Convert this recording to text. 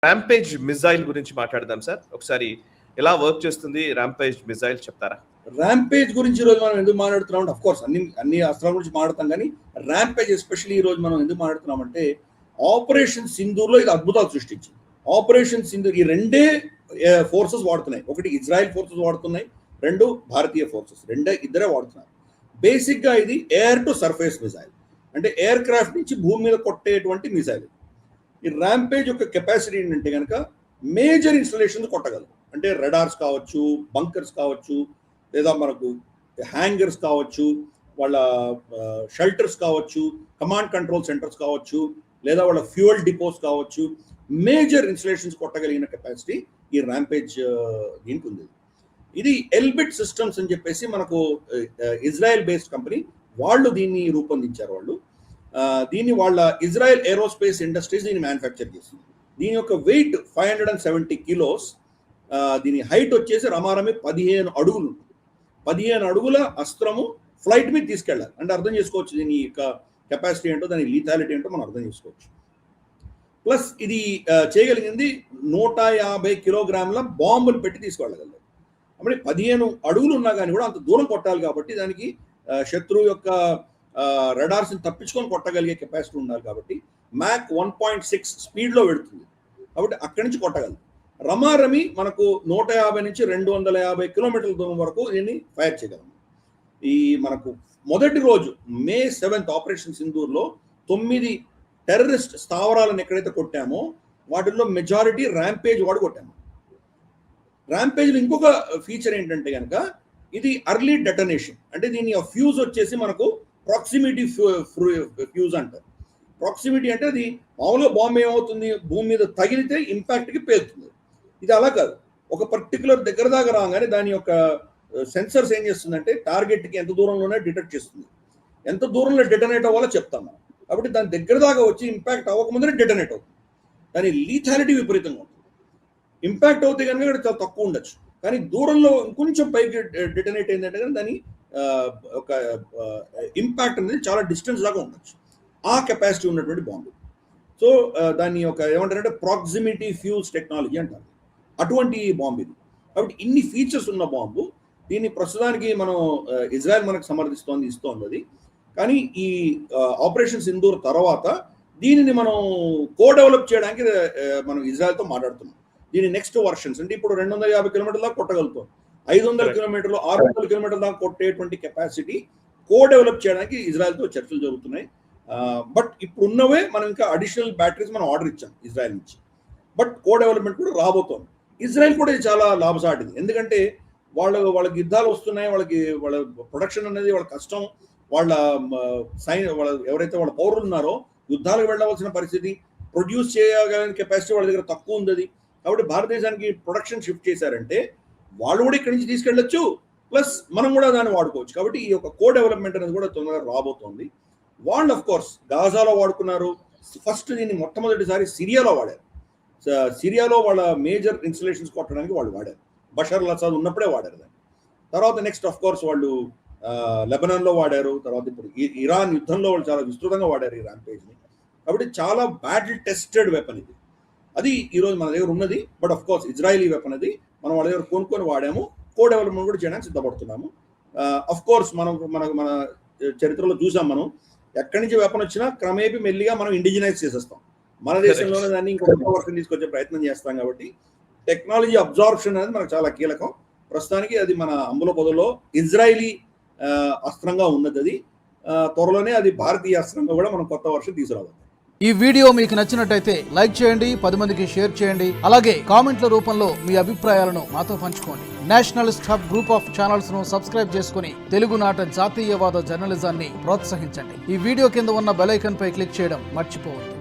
Rampage missile గురించి మాట్లాడదాం sir. ఒకసారి ఎలా వర్క్ చేస్తుంది ర్యాంపేజ్ మిజైల్ చెప్తారా? ర్యాంపేజ్ గురించి ఈరోజు మనం ఎందుకు మాట్లాడుతున్నాం అంటే, కోర్స్ అన్ని అస్త్రాల గురించి మాట్లాడతాం, కానీ ర్యాంపేజ్ ఎస్పెషల్లీ ఈ రోజు మనం ఎందుకు మాట్లాడుతున్నామంటే, ఆపరేషన్ సింధూర్లో ఇది అద్భుతాలు సృష్టించింది. ఆపరేషన్ సింధూర్ ఈ రెండే ఫోర్సెస్ వాడుతున్నాయి. ఒకటి ఇజ్రాయెల్ ఫోర్సెస్ వాడుతున్నాయి, రెండు భారతీయ ఫోర్సెస్, ఇద్దరే వాడుతున్నారు. బేసిక్ గా ఇది ఎయిర్ టు సర్ఫేస్ మిసైల్, అంటే ఎయిర్ క్రాఫ్ట్ నుంచి భూమి మీద కొట్టేటువంటి మిసైల్. ఈ ర్యాంపేజ్ యొక్క కెపాసిటీ ఏంటంటే కనుక మేజర్ ఇన్స్టాలేషన్స్ కొట్టగలదు. అంటే రెడార్స్ కావచ్చు, బంకర్స్ కావచ్చు, లేదా మనకు హ్యాంగర్స్ కావచ్చు, వాళ్ళ షెల్టర్స్ కావచ్చు, కమాండ్ కంట్రోల్ సెంటర్స్ కావచ్చు, లేదా వాళ్ళ ఫ్యూయల్ డిపోస్ కావచ్చు, మేజర్ ఇన్స్టాలేషన్స్ కొట్టగలిగిన కెపాసిటీ ఈ ర్యాంపేజ్ దీనికి ఉంది. ఇది ఎల్బిట్ సిస్టమ్స్ అని చెప్పేసి మనకు ఇజ్రాయెల్ బేస్డ్ కంపెనీ వాళ్ళు దీన్ని రూపొందించారు. వాళ్ళు దీన్ని వాళ్ళ ఇజ్రాయెల్ ఏరోస్పేస్ ఇండస్ట్రీస్ దీన్ని మ్యానుఫ్యాక్చర్ చేసింది. దీని యొక్క వెయిట్ 570 కిలోస్. దీని హైట్ వచ్చేసి రమారమి 15 అడుగులు. 15 అడుగుల అస్త్రము ఫ్లైట్ మీద తీసుకెళ్ళాలి అంటే అర్థం చేసుకోవచ్చు దీని యొక్క కెపాసిటీ ఏంటో, దాని లీథాలిటీ ఏంటో మనం అర్థం చేసుకోవచ్చు. ప్లస్ ఇది చేయగలిగింది 150 కిలోగ్రాముల బాంబులు పెట్టి తీసుకెళ్ళగలరు. అంటే 15 అడుగులు ఉన్నా కానీ కూడా అంత దూరం కొట్టాలి కాబట్టి దానికి శత్రువు యొక్క రడార్స్ని తప్పించుకొని కొట్టగలిగే కెపాసిటీ ఉండాలి. కాబట్టి మ్యాక్ 1.6 స్పీడ్లో పెడుతుంది కాబట్టి అక్కడి నుంచి కొట్టగలదు. రమారమి మనకు 150 నుంచి 250 కిలోమీటర్ల దూరం వరకు దీన్ని ఫైర్ చేయగలము. ఈ మనకు మొదటి రోజు May 7th ఆపరేషన్ సింధూర్లో 9 టెర్రరిస్ట్ స్థావరాలను ఎక్కడైతే కొట్టామో వాటిల్లో మెజారిటీ ర్యాంపేజ్ వాడు కొట్టాము. ర్యాంపేజ్లో ఇంకొక ఫీచర్ ఏంటంటే కనుక ఇది అర్లీ డెటనేషన్. అంటే దీని ఫ్యూజ్ వచ్చేసి మనకు ప్రాక్సిమిటీ ఫ్యూజ్ అంటారు. ప్రాక్సిమిటీ అంటే అది మామూలుగా బాంబు ఏమవుతుంది, భూమి మీద తగిలితే ఇంపాక్ట్కి పేలుతుంది. ఇది అలా కాదు, ఒక పర్టికులర్ దగ్గర దాకా రాగానే దాని యొక్క సెన్సర్స్ ఏం చేస్తుందంటే టార్గెట్కి ఎంత దూరంలోనే డిటెక్ట్ చేస్తుంది. ఎంత దూరంలో డిటనేట్ అవ్వాలో చెప్తాం మనం. కాబట్టి దాని దగ్గర దాకా వచ్చి ఇంపాక్ట్ అవ్వకముందే డిటనేట్ అవుతుంది. దాని లీథాలిటీ విపరీతంగా ఉంటుంది. ఇంపాక్ట్ అవుతే కనుక చాలా తక్కువ ఉండొచ్చు, కానీ దూరంలో ఇంకొంచెం పైకి డిటనేట్ అయిందంటే కానీ దాని ఒక ఇంపాక్ట్ అనేది చాలా డిస్టెన్స్ దాకా ఉండొచ్చు. ఆ కెపాసిటీ ఉన్నటువంటి బాంబు. సో దాన్ని ఒక ఏమంటారంటే ప్రాక్సిమిటీ ఫ్యూజ్ టెక్నాలజీ అంటారు. అటువంటి బాంబు ఇది. కాబట్టి ఇన్ని ఫీచర్స్ ఉన్న బాంబు. దీన్ని ప్రస్తుతానికి మనం ఇజ్రాయెల్ మనకు ఇస్తోంది అది. కానీ ఈ ఆపరేషన్ సింధూర్ తర్వాత దీనిని మనం డెవలప్ చేయడానికి మనం ఇజ్రాయెల్తో మాట్లాడుతున్నాం. దీని నెక్స్ట్ వర్షన్స్ అంటే ఇప్పుడు 250 కిలోమీటర్ల దాకా కొట్టగలుగుతాం. 500 కిలోమీటర్లు, 600 కిలోమీటర్ల దాకా కొట్టేటువంటి కెపాసిటీ డెవలప్ చేయడానికి ఇజ్రాయెల్తో చర్చలు జరుగుతున్నాయి. బట్ ఇప్పుడు ఉన్నవే మనం ఇంకా అడిషనల్ బ్యాటరీస్ మనం ఆర్డర్ ఇచ్చాం ఇజ్రాయెల్ నుంచి. బట్ డెవలప్మెంట్ కూడా రాబోతోంది. ఇజ్రాయెల్ కూడా ఇది చాలా లాభసాటిది. ఎందుకంటే వాళ్ళకి యుద్ధాలు వస్తున్నాయి, వాళ్ళ ప్రొడక్షన్ అనేది వాళ్ళ కష్టం. వాళ్ళ ఎవరైతే వాళ్ళ పౌరులు ఉన్నారో యుద్ధాలకు వెళ్ళవలసిన పరిస్థితి, ప్రొడ్యూస్ చేయగలిగిన కెపాసిటీ వాళ్ళ దగ్గర తక్కువ ఉంది. కాబట్టి భారతదేశానికి ప్రొడక్షన్ షిఫ్ట్ చేశారంటే వాళ్ళు కూడా ఇక్కడి నుంచి తీసుకెళ్ళొచ్చు, ప్లస్ మనం కూడా దాన్ని వాడుకోవచ్చు. కాబట్టి ఈ యొక్క డెవలప్మెంట్ అనేది కూడా తొందరగా రాబోతోంది. వాళ్ళు ఆఫ్ కోర్స్ గాజాలో వాడుకున్నారు. ఫస్ట్ దీన్ని మొట్టమొదటిసారి సిరియాలో వాడారు. సిరియాలో వాళ్ళ మేజర్ ఇన్స్టలేషన్స్ కొట్టడానికి వాళ్ళు వాడారు. బషర్ అల్ అసాద్ ఉన్నప్పుడే వాడారు దాన్ని. తర్వాత నెక్స్ట్ ఆఫ్ కోర్స్ వాళ్ళు లెబనాన్లో వాడారు. తర్వాత ఇప్పుడు ఇరాన్ యుద్ధంలో వాళ్ళు చాలా విస్తృతంగా వాడారు ఈ ర్యాంపేజ్ని. కాబట్టి చాలా బ్యాటిల్ టెస్టెడ్ వెపన్ ఇది. అది ఈరోజు మన దగ్గర ఉన్నది. But of course Israeli weapon అది మనం వాళ్ళ దగ్గర కొనుక్కొని వాడాము. డెవలప్మెంట్ కూడా చేయడానికి సిద్ధపడుతున్నాము. ఆఫ్ కోర్స్ మన చరిత్రలో చూసాం, మనం ఎక్కడి నుంచి వెపన్ వచ్చినా క్రమేపీ మెల్లిగా మనం ఇండిజినైజ్ చేసేస్తాం. మన దేశంలోనే దాన్ని ఇంకొక వర్షన్ తీసుకొచ్చే ప్రయత్నం చేస్తాం. కాబట్టి టెక్నాలజీ అబ్జార్ప్షన్ అనేది మనకు చాలా కీలకం. ప్రస్తుతానికి అది మన అమ్ముల పొదలో ఇజ్రాయలీ అస్త్రంగా ఉన్నది. అది త్వరలోనే అది భారతీయ అస్త్రంగా కూడా మనం కొత్త వర్షన్ తీసుకురావాలి. ఈ వీడియో మీకు నచ్చినట్టయితే లైక్ చేయండి, 10 మందికి షేర్ చేయండి. అలాగే కామెంట్ల రూపంలో మీ అభిప్రాయాలను మాతో పంచుకోండి. Nationalist hub group of channels ను సబ్స్క్రైబ్ చేసుకుని తెలుగునాట జాతీయవాద జర్నలిజాన్ని ప్రోత్సహించండి. ఈ వీడియో కింద ఉన్న బెల్ ఐకాన్ పై క్లిక్ చేయడం మర్చిపోవద్దు.